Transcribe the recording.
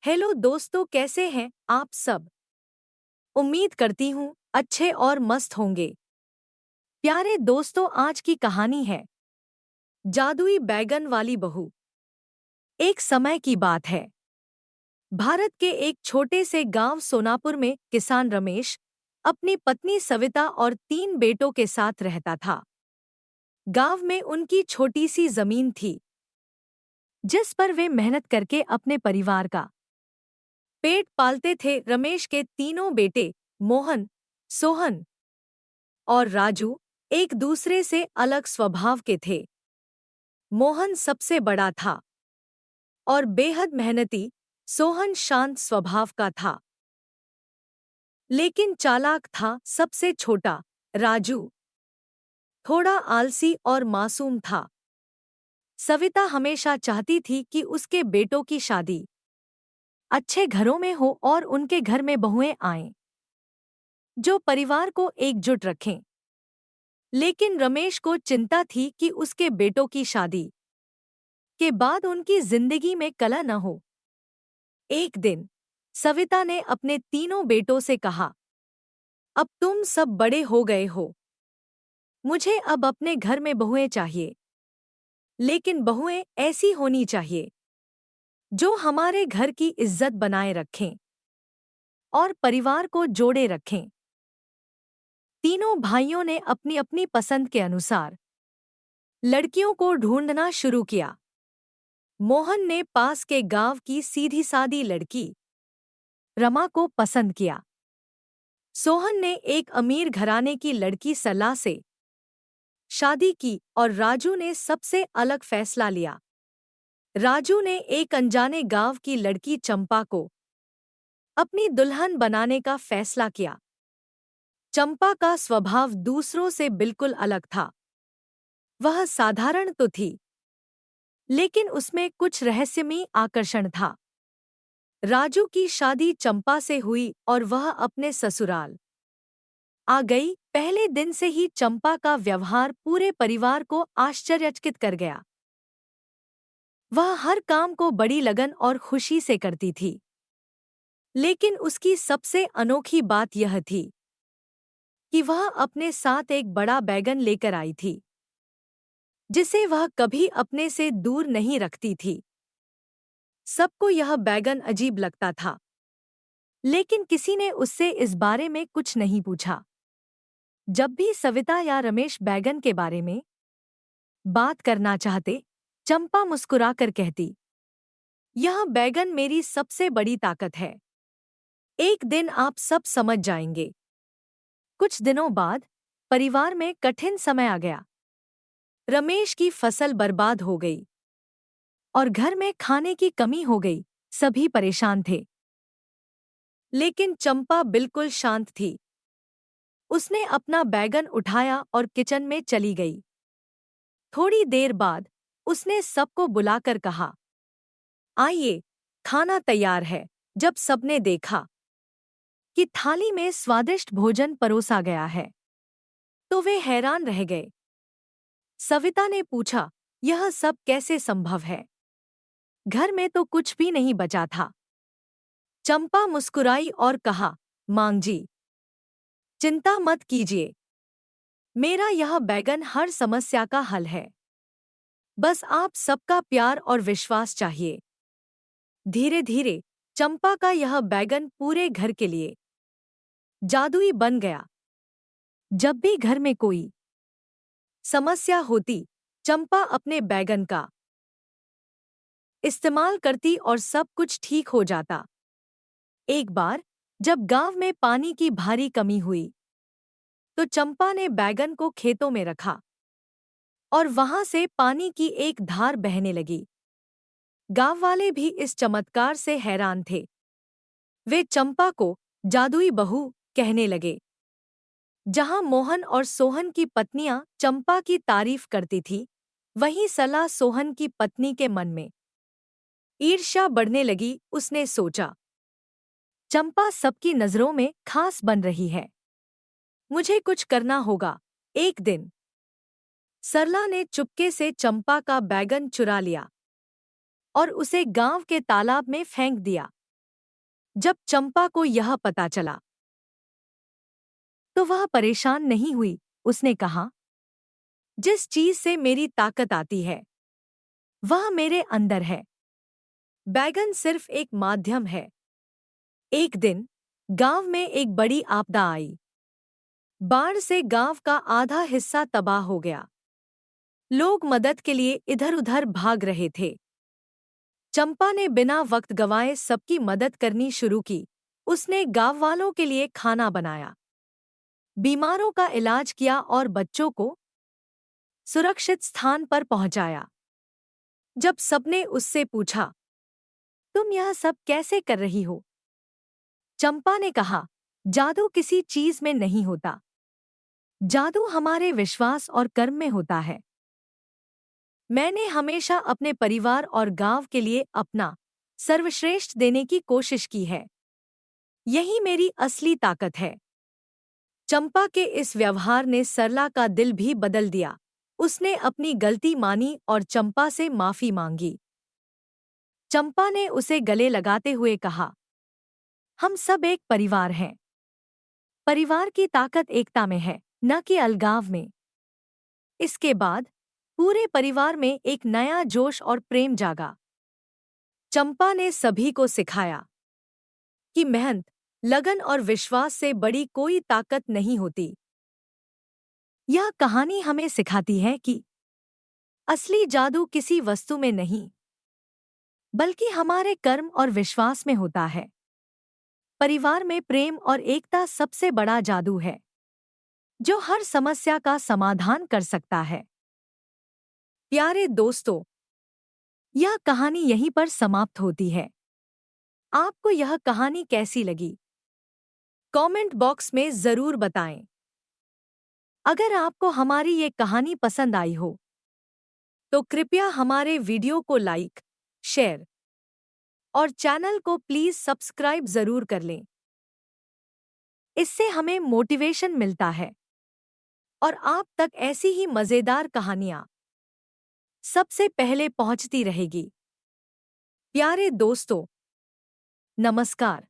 Hello दोस्तों, कैसे हैं आप सब। उम्मीद करती हूँ अच्छे और मस्त होंगे। प्यारे दोस्तों, आज की कहानी है जादुई बैगन वाली बहू। एक समय की बात है। भारत के एक छोटे से गांव सोनापुर में किसान रमेश अपनी पत्नी सविता और 3 बेटों के साथ रहता था। गांव में उनकी छोटी सी जमीन थी जिस पर वे मेहनत करके अपने परिवार का पेट पालते थे। रमेश के तीनों बेटे मोहन, सोहन और राजू एक दूसरे से अलग स्वभाव के थे। मोहन सबसे बड़ा था और बेहद मेहनती। सोहन शांत स्वभाव का था लेकिन चालाक था। सबसे छोटा राजू थोड़ा आलसी और मासूम था। सविता हमेशा चाहती थी कि उसके बेटों की शादी अच्छे घरों में हो और उनके घर में बहुएं आएं जो परिवार को एकजुट रखें। लेकिन रमेश को चिंता थी कि उसके बेटों की शादी के बाद उनकी जिंदगी में कलह न हो। एक दिन सविता ने अपने तीनों बेटों से कहा, अब तुम सब बड़े हो गए हो, मुझे अब अपने घर में बहुएं चाहिए। लेकिन बहुएं ऐसी होनी चाहिए जो हमारे घर की इज्जत बनाए रखें और परिवार को जोड़े रखें। तीनों भाइयों ने अपनी अपनी पसंद के अनुसार लड़कियों को ढूंढना शुरू किया। मोहन ने पास के गांव की सीधी सादी लड़की रमा को पसंद किया। सोहन ने एक अमीर घराने की लड़की सलाह से शादी की और राजू ने सबसे अलग फैसला लिया। राजू ने एक अनजाने गांव की लड़की चंपा को अपनी दुल्हन बनाने का फैसला किया। चंपा का स्वभाव दूसरों से बिल्कुल अलग था। वह साधारण तो थी लेकिन उसमें कुछ रहस्यमयी आकर्षण था। राजू की शादी चंपा से हुई और वह अपने ससुराल आ गई। पहले दिन से ही चंपा का व्यवहार पूरे परिवार को आश्चर्यचकित कर गया। वह हर काम को बड़ी लगन और खुशी से करती थी। लेकिन उसकी सबसे अनोखी बात यह थी कि वह अपने साथ एक बड़ा बैगन लेकर आई थी जिसे वह कभी अपने से दूर नहीं रखती थी। सबको यह बैगन अजीब लगता था लेकिन किसी ने उससे इस बारे में कुछ नहीं पूछा। जब भी सविता या रमेश बैगन के बारे में बात करना चाहते, चंपा मुस्कुराकर कहती, यह बैगन मेरी सबसे बड़ी ताकत है, एक दिन आप सब समझ जाएंगे। कुछ दिनों बाद परिवार में कठिन समय आ गया। रमेश की फसल बर्बाद हो गई और घर में खाने की कमी हो गई। सभी परेशान थे लेकिन चंपा बिल्कुल शांत थी। उसने अपना बैगन उठाया और किचन में चली गई। थोड़ी देर बाद उसने सबको बुलाकर कहा, आइए, खाना तैयार है। जब सबने देखा कि थाली में स्वादिष्ट भोजन परोसा गया है तो वे हैरान रह गए। सविता ने पूछा, यह सब कैसे संभव है? घर में तो कुछ भी नहीं बचा था। चंपा मुस्कुराई और कहा, मां जी, चिंता मत कीजिए, मेरा यह बैगन हर समस्या का हल है। बस आप सबका प्यार और विश्वास चाहिए। धीरे धीरे चंपा का यह बैगन पूरे घर के लिए जादुई बन गया। जब भी घर में कोई समस्या होती, चंपा अपने बैगन का इस्तेमाल करती और सब कुछ ठीक हो जाता। एक बार जब गांव में पानी की भारी कमी हुई तो चंपा ने बैगन को खेतों में रखा और वहां से पानी की एक धार बहने लगी। गांव वाले भी इस चमत्कार से हैरान थे। वे चंपा को जादुई बहू कहने लगे। जहां मोहन और सोहन की पत्नियां चंपा की तारीफ करती थी, वहीं सलाह सोहन की पत्नी के मन में ईर्ष्या बढ़ने लगी। उसने सोचा, चंपा सबकी नजरों में खास बन रही है, मुझे कुछ करना होगा। एक दिन सरला ने चुपके से चंपा का बैगन चुरा लिया और उसे गांव के तालाब में फेंक दिया। जब चंपा को यह पता चला तो वह परेशान नहीं हुई। उसने कहा, जिस चीज से मेरी ताकत आती है वह मेरे अंदर है। बैगन सिर्फ एक माध्यम है। एक दिन गांव में एक बड़ी आपदा आई। बाढ़ से गांव का आधा हिस्सा तबाह हो गया। लोग मदद के लिए इधर-उधर भाग रहे थे। चंपा ने बिना वक्त गंवाए सबकी मदद करनी शुरू की। उसने गांव वालों के लिए खाना बनाया, बीमारों का इलाज किया और बच्चों को सुरक्षित स्थान पर पहुंचाया। जब सबने उससे पूछा, तुम यह सब कैसे कर रही हो? चंपा ने कहा, जादू किसी चीज में नहीं होता। जादू हमारे विश्वास और कर्म में होता है। मैंने हमेशा अपने परिवार और गांव के लिए अपना सर्वश्रेष्ठ देने की कोशिश की है। यही मेरी असली ताकत है। चंपा के इस व्यवहार ने सरला का दिल भी बदल दिया। उसने अपनी गलती मानी और चंपा से माफी मांगी। चंपा ने उसे गले लगाते हुए कहा, हम सब एक परिवार हैं। परिवार की ताकत एकता में है, न कि अलगाव में। इसके बाद पूरे परिवार में एक नया जोश और प्रेम जागा। चंपा ने सभी को सिखाया कि मेहनत, लगन और विश्वास से बड़ी कोई ताकत नहीं होती। यह कहानी हमें सिखाती है कि असली जादू किसी वस्तु में नहीं, बल्कि हमारे कर्म और विश्वास में होता है। परिवार में प्रेम और एकता सबसे बड़ा जादू है, जो हर समस्या का समाधान कर सकता है। प्यारे दोस्तों, यह कहानी यहीं पर समाप्त होती है। आपको यह कहानी कैसी लगी? कमेंट बॉक्स में जरूर बताएं। अगर आपको हमारी ये कहानी पसंद आई हो तो कृपया हमारे वीडियो को लाइक, शेयर और चैनल को प्लीज सब्सक्राइब जरूर कर लें। इससे हमें मोटिवेशन मिलता है और आप तक ऐसी ही मजेदार कहानियां सबसे पहले पहुंचती रहेगी। प्यारे दोस्तों, नमस्कार।